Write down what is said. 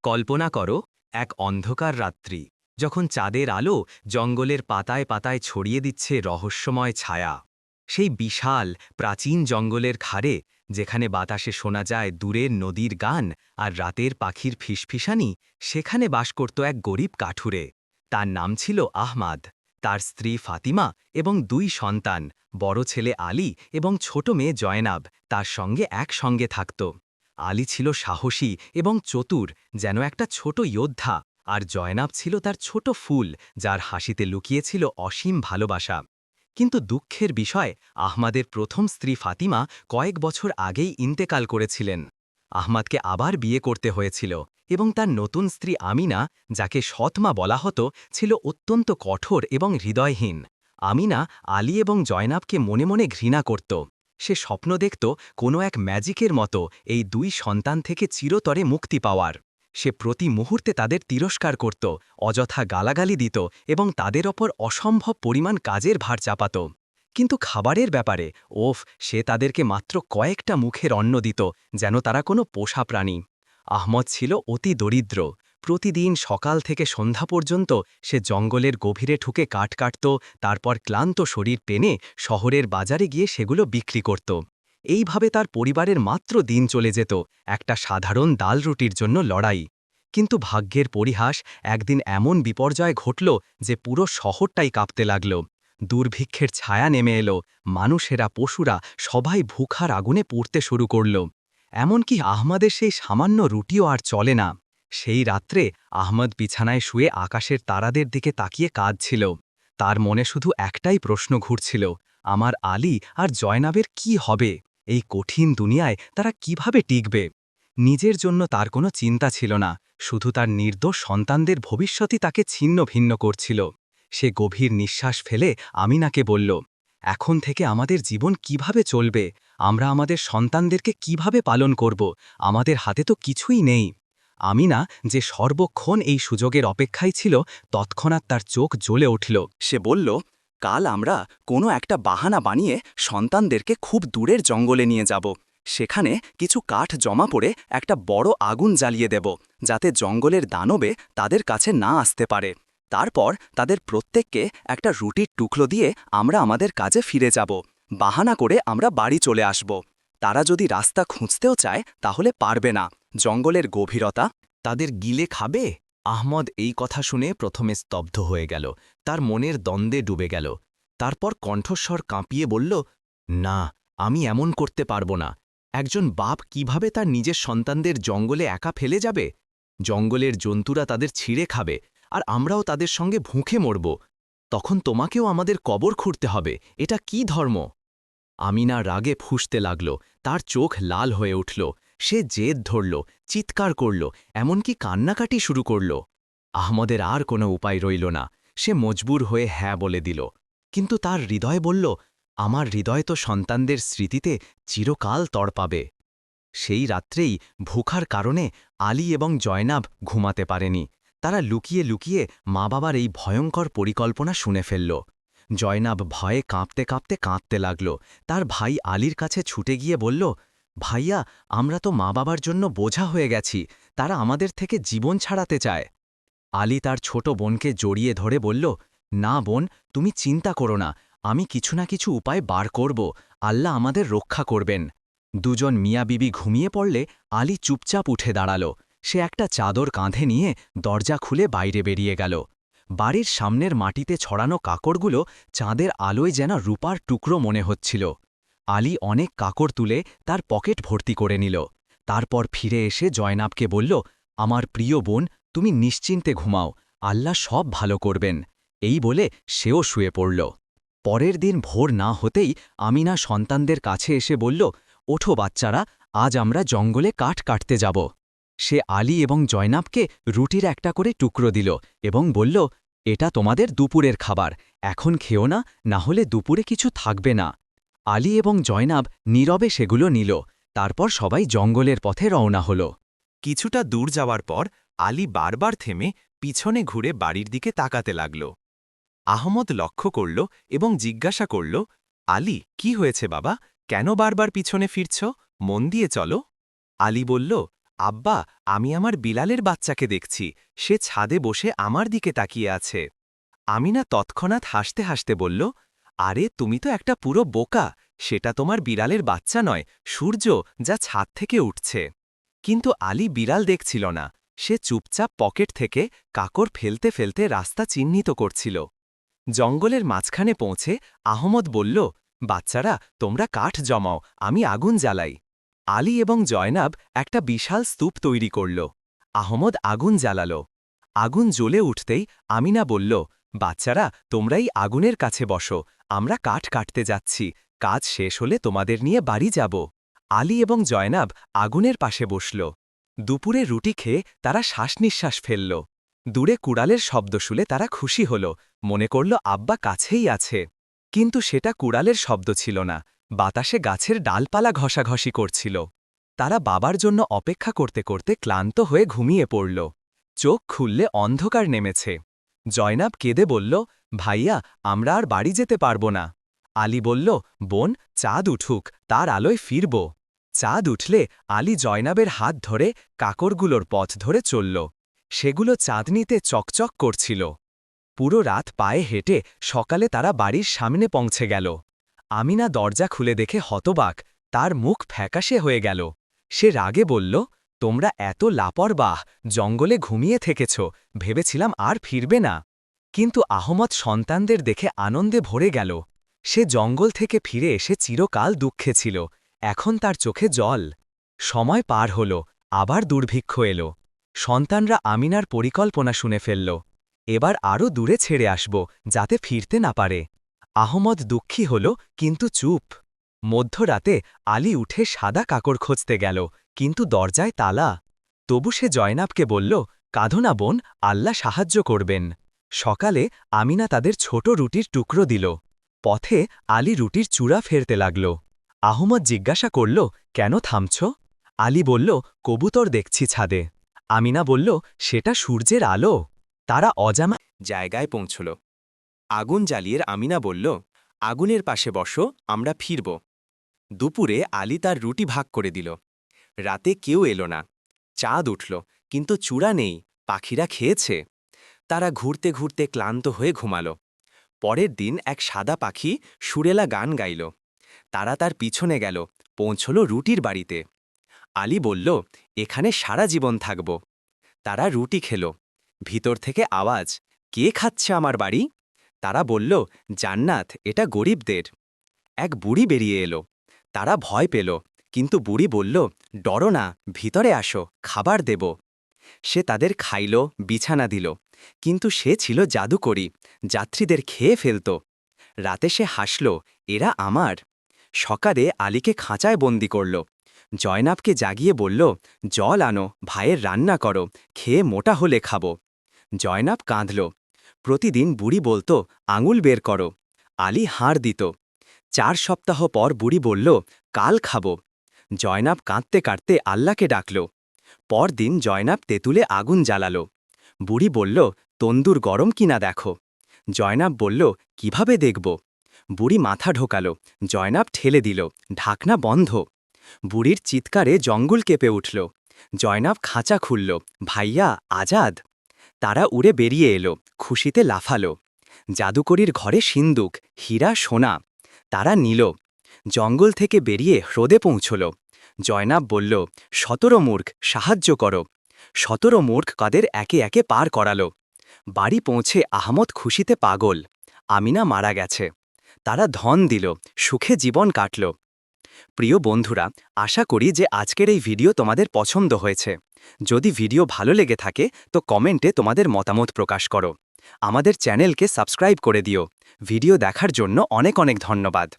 কল্পনা করো এক অন্ধকার রাত্রি যখন চাঁদের আলো জঙ্গলের পাতায় পাতায় ছড়িয়ে দিচ্ছে রহস্যময় ছায়া সেই বিশাল প্রাচীন জঙ্গলের খাড়ে যেখানে বাতাসে শোনা যায় দূরের নদীর গান আর রাতের পাখির ফিসফিসানি সেখানে বাস করত এক গরিব কাঠুরে তার নাম ছিল আহমাদ তার স্ত্রী ফাতিমা এবং দুই সন্তান বড় ছেলে আলী এবং ছোট মেয়ে জয়নাব তার সঙ্গে একসঙ্গে থাকত আলী ছিল সাহসী এবং চতুর যেন একটা ছোট যোদ্ধা আর জয়নাব ছিল তার ছোট ফুল যার হাসিতে লুকিয়েছিল অসীম ভালোবাসা কিন্তু দুঃখের বিষয় আহমাদের প্রথম স্ত্রী ফাতিমা কয়েক বছর আগেই ইন্তেকাল করেছিলেন আহমাদকে আবার বিয়ে করতে হয়েছিল এবং তার নতুন স্ত্রী আমিনা যাকে সৎমা বলা হতো ছিল অত্যন্ত কঠোর এবং হৃদয়হীন আমিনা আলী এবং জয়নাবকে মনে মনে ঘৃণা করত সে স্বপ্ন দেখত কোনো এক ম্যাজিকের মতো এই দুই সন্তান থেকে চিরতরে মুক্তি পাওয়ার সে প্রতি মুহূর্তে তাদের তিরস্কার করত অযথা গালাগালি দিত এবং তাদের ওপর অসম্ভব পরিমাণ কাজের ভার চাপাত কিন্তু খাবারের ব্যাপারে সে তাদেরকে মাত্র কয়েকটা মুখের অন্ন দিত যেন তারা কোনো পোষা প্রাণী আহমদ ছিল অতি দরিদ্র প্রতিদিন সকাল থেকে সন্ধ্যা পর্যন্ত সে জঙ্গলের গভীরে ঠুকে কাঠ কাটত তারপর ক্লান্ত শরীর টেনে শহরের বাজারে গিয়ে সেগুলো বিক্রি করত এইভাবে তার পরিবারের মাত্র দিন চলে যেত একটা সাধারণ ডাল রুটির জন্য লড়াই কিন্তু ভাগ্যের পরিহাস একদিন এমন বিপর্যয় ঘটল যে পুরো শহরটাই কাঁপতে লাগল দুর্ভিক্ষের ছায়া নেমে এলো মানুষেরা পশুরা সবাই ভুখার আগুনে পুড়তে শুরু করল এমনকি আহমদের সেই সামান্য রুটিও আর চলে না সেই রাত্রে আহমদ বিছানায় শুয়ে আকাশের তারাদের দিকে তাকিয়ে কাঁদছিল তার মনে শুধু একটাই প্রশ্ন ঘুরছিল আমার আলী আর জয়নাবের কি হবে এই কঠিন দুনিয়ায় তারা কিভাবে টিকবে নিজের জন্য তার কোনো চিন্তা ছিল না শুধু তার নির্দোষ সন্তানদের ভবিষ্যতই তাকে ছিন্ন ভিন্ন করছিল সে গভীর নিঃশ্বাস ফেলে আমিনাকে বলল এখন থেকে আমাদের জীবন কিভাবে চলবে আমরা আমাদের সন্তানদেরকে কিভাবে পালন করব আমাদের হাতে তো কিছুই নেই আমিনা যে সর্বক্ষণ এই সুযোগের অপেক্ষায় ছিল তৎক্ষণাৎ তার চোখ জ্বলে উঠল সে বলল কাল আমরা কোনো একটা বাহানা বানিয়ে সন্তানদেরকে খুব দূরের জঙ্গলে নিয়ে যাব সেখানে কিছু কাঠ জমা পড়ে একটা বড় আগুন জ্বালিয়ে দেব যাতে জঙ্গলের দানবে তাদের কাছে না আসতে পারে তারপর তাদের প্রত্যেককে একটা রুটির টুকরো দিয়ে আমরা আমাদের কাজে ফিরে যাব বাহানা করে আমরা বাড়ি চলে আসব তারা যদি রাস্তা খুঁজতেও চায় তাহলে পারবে না জঙ্গলের গভীরতা তাদের গিলে খাবে আহমদ এই কথা শুনে প্রথমে স্তব্ধ হয়ে গেল তার মনের দ্বন্দ্বে ডুবে গেল তারপর কণ্ঠস্বর কাঁপিয়ে বলল না আমি এমন করতে পারব না একজন বাপ কিভাবে তার নিজের সন্তানদের জঙ্গলে একা ফেলে যাবে জঙ্গলের জন্তুরা তাদের ছিঁড়ে খাবে আর আমরাও তাদের সঙ্গে ভুঁকে মরব তখন তোমাকেও আমাদের কবর খুঁড়তে হবে এটা কি ধর্ম আমিনা রাগে ফুঁসতে লাগল তার চোখ লাল হয়ে উঠল সে জেদ ধরল চিৎকার করল এমনকি কান্নাকাটি শুরু করল আহমদের আর কোনো উপায় রইল না সে মজবুর হয়ে হ্যাঁ বলে দিল কিন্তু তার হৃদয় বলল আমার হৃদয় তো সন্তানদের স্মৃতিতে চিরকাল তড়পাবে সেই রাত্রেই ভুখার কারণে আলী এবং জয়নাব ঘুমাতে পারেনি তারা লুকিয়ে লুকিয়ে মা বাবার এই ভয়ঙ্কর পরিকল্পনা শুনে ফেলল জয়নাব ভয়ে কাঁপতে কাঁপতে কাঁদতে লাগল তার ভাই আলীর কাছে ছুটে গিয়ে বলল ভাইয়া আমরা তো মা বাবার জন্য বোঝা হয়ে গেছি তারা আমাদের থেকে জীবন ছাড়াতে চায় আলী তার ছোট বোনকে জড়িয়ে ধরে বলল না বোন তুমি চিন্তা করো না আমি কিছু না কিছু উপায় বার করব আল্লাহ আমাদের রক্ষা করবেন দুজন মিয়া বিবি ঘুমিয়ে পড়লে আলী চুপচাপ উঠে দাঁড়াল সে একটা চাদর কাঁধে নিয়ে দরজা খুলে বাইরে বেরিয়ে গেল বাড়ির সামনের মাটিতে ছড়ানো কাকড়গুলো চাঁদের আলোয় যেন রূপার টুকরো মনে হচ্ছিল আলী অনেক কাকড় তুলে তার পকেট ভর্তি করে নিল তারপর ফিরে এসে জয়নাবকে বলল আমার প্রিয় বোন তুমি নিশ্চিন্তে ঘুমাও আল্লাহ সব ভালো করবেন এই বলে সেও শুয়ে পড়ল পরের দিন ভোর না হতেই আমিনা সন্তানদের কাছে এসে বলল ওঠো বাচ্চারা আজ আমরা জঙ্গলে কাঠ কাটতে যাব সে আলী এবং জয়নাবকে রুটির একটা করে টুকরো দিল এবং বলল এটা তোমাদের দুপুরের খাবার এখন খেও না না হলে দুপুরে কিছু থাকবে না আলী এবং জয়নাব নীরবে সেগুলো নিল তারপর সবাই জঙ্গলের পথে রওনা হল কিছুটা দূর যাওয়ার পর আলী বারবার থেমে পিছনে ঘুরে বাড়ির দিকে তাকাতে লাগল আহমদ লক্ষ্য করল এবং জিজ্ঞাসা করল আলী কি হয়েছে বাবা কেন বারবার পিছনে ফিরছ মন দিয়ে চলো আলী বলল আব্বা, আমি আমার বিড়ালের বাচ্চাকে দেখছি, সে ছাদে বসে আমার দিকে তাকিয়ে আছে। আমিনা তৎক্ষণাৎ হাসতে হাসতে বলল, আরে তুমি তো একটা পুরো বোকা, সেটা তোমার বিড়ালের বাচ্চা নয়, সূর্য, যা ছাদ থেকে উঠছে। কিন্তু আলী বিড়াল দেখছিল না, সে চুপচাপ পকেট থেকে কাকড় ফেলতে ফেলতে রাস্তা চিহ্নিত করছিল। জঙ্গলের মাঝখানে পৌঁছে আহমদ বলল, বাচ্চারা, তোমরা কাঠ জমাও, আমি আগুন জ্বালাই। আলী এবং জয়নাব একটা বিশাল স্তূপ তৈরি করল। আহমদ আগুন জ্বালাল। আগুন জ্বলে উঠতেই আমিনা বলল, বাচ্চারা, তোমরাই আগুনের কাছে বসো, আমরা কাঠ কাটতে যাচ্ছি, কাজ শেষ হলে তোমাদের নিয়ে বাড়ি যাব। আলী এবং জয়নাব আগুনের পাশে বসল। দুপুরে রুটি খেয়ে তারা শ্বাস-নিঃশ্বাস ফেলল। দূরে কুড়ালের শব্দ শুনে তারা খুশি হল, মনে করল আব্বা কাছেই আছে। কিন্তু সেটা কুড়ালের শব্দ ছিল না, বাতাসে গাছের ডালপালা ঘষাঘষি করছিল। তারা বাবার জন্য অপেক্ষা করতে করতে ক্লান্ত হয়ে ঘুমিয়ে পড়ল। চোখ খুললে অন্ধকার নেমেছে। জয়নাব কেঁদে বলল, ভাইয়া, আমরা আর বাড়ি যেতে পারব না। আলী বলল, বোন, চাঁদ উঠুক, তার আলোয় ফিরব। চাঁদ উঠলে আলী জয়নাবের হাত ধরে কাকড়গুলোর পথ ধরে চলল। সেগুলো চাঁদনিতে চকচক করছিল। পুরো রাত পায়ে হেঁটে সকালে তারা বাড়ির সামনে পৌঁছে গেল। আমিনা দরজা খুলে দেখে হতবাক, তার মুখ ফ্যাকাশে হয়ে গেল। সে রাগে বলল, তোমরা এত লাপরবাহ, জঙ্গলে ঘুমিয়ে থেকেছ, ভেবেছিলাম আর ফিরবে না। কিন্তু আহমদ সন্তানদের দেখে আনন্দে ভরে গেল। সে জঙ্গল থেকে ফিরে এসে চিরকাল দুঃখে ছিল, এখন তার চোখে জল। সময় পার হল, আবার দুর্ভিক্ষ এলো। সন্তানরা আমিনার পরিকল্পনা শুনে ফেলল, এবার আরও দূরে ছেড়ে আসব, যাতে ফিরতে না পারে। আহমদ দুঃখী হল, কিন্তু চুপ। মধ্যরাতে আলী উঠে সাদা কাকড় খুঁজতে গেল, কিন্তু দরজায় তালা। তবু সে জয়নাবকে বলল, কাঁধো না বোন, আল্লাহ সাহায্য করবেন। সকালে আমিনা তাদের ছোট রুটির টুকরো দিল। পথে আলী রুটির চূড়া ফেরতে লাগল। আহমদ জিজ্ঞাসা করল, কেন থামছ? আলী বলল, কবুতর দেখছি ছাদে। আমিনা বলল, সেটা সূর্যের আলো। তারা অজানা জায়গায় পৌঁছল। আগুন জ্বালিয়ে আমিনা বলল, আগুনের পাশে বসো, আমরা ফিরব। দুপুরে আলী তার রুটি ভাগ করে দিল। রাতে কেউ এলো না। চাঁদ উঠল, কিন্তু চূড়া নেই, পাখিরা খেয়েছে। তারা ঘুরতে ঘুরতে ক্লান্ত হয়ে ঘুমাল। পরের দিন এক সাদা পাখি সুরেলা গান গাইল। তারা তার পিছনে গেল, পৌঁছল রুটির বাড়িতে। আলী বলল, এখানে সারা জীবন থাকব। তারা রুটি খেল। ভিতর থেকে আওয়াজ, কে খাচ্ছে আমার বাড়ি? তারা বলল, জান্নাত, এটা গরিবদের। এক বুড়ি বেরিয়ে এলো। তারা ভয় পেল, কিন্তু বুড়ি বলল, ডরো না, ভিতরে আসো, খাবার দেব। সে তাদের খাইল, বিছানা দিল, কিন্তু সে ছিল জাদুকরী, যাত্রীদের খেয়ে ফেলত। রাতে সে হাসল, এরা আমার। সকালে আলীকে খাঁচায় বন্দি করল। জয়নাবকে জাগিয়ে বলল, জল আনো, ভাইয়ের রান্না করো, খেয়ে মোটা হলে খাব। জয়নাব কাঁদল। প্রতিদিন বুড়ি বলতো, আঙুল বের করো। আলী হাড় দিত। 4 সপ্তাহ পর বুড়ি বলল, কাল খাব। জয়নাব কাঁদতে কাঁদতে আল্লাহকে ডাকল। পরদিন জয়নাব তেঁতুলে আগুন জ্বালাল। বুড়ি বলল, তন্দুর গরম কিনা দেখো। জয়নাব বলল, কিভাবে দেখব? বুড়ি মাথা ঢোকাল। জয়নাব ঠেলে দিল, ঢাকনা বন্ধ। বুড়ির চিৎকারে জঙ্গল কেঁপে উঠল। জয়নাব খাঁচা খুলল, ভাইয়া, আজাদ। তারা উড়ে বেরিয়ে এলো, খুশিতে লাফালো। জাদুকরীর ঘরে সিন্দুক, হীরা, সোনা। তারা নিল। জঙ্গল থেকে বেরিয়ে হ্রদে পৌঁছল। জয়নাব বলল, 17 মূর্খ, সাহায্য করো। 17 মূর্খ কাদের একে একে পার করালো। বাড়ি পৌঁছে আহমদ খুশিতে পাগল। আমিনা মারা গেছে। তারা ধন দিল, সুখে জীবন কাটল। প্রিয় বন্ধুরা, আশা করি যে আজকের এই ভিডিও তোমাদের পছন্দ হয়েছে। যদি ভিডিও ভালো লেগে থাকে তো কমেন্টে তোমাদের মতামত প্রকাশ করো। আমাদের চ্যানেলকে সাবস্ক্রাইব করে দিও। ভিডিও দেখার জন্য অনেক অনেক ধন্যবাদ।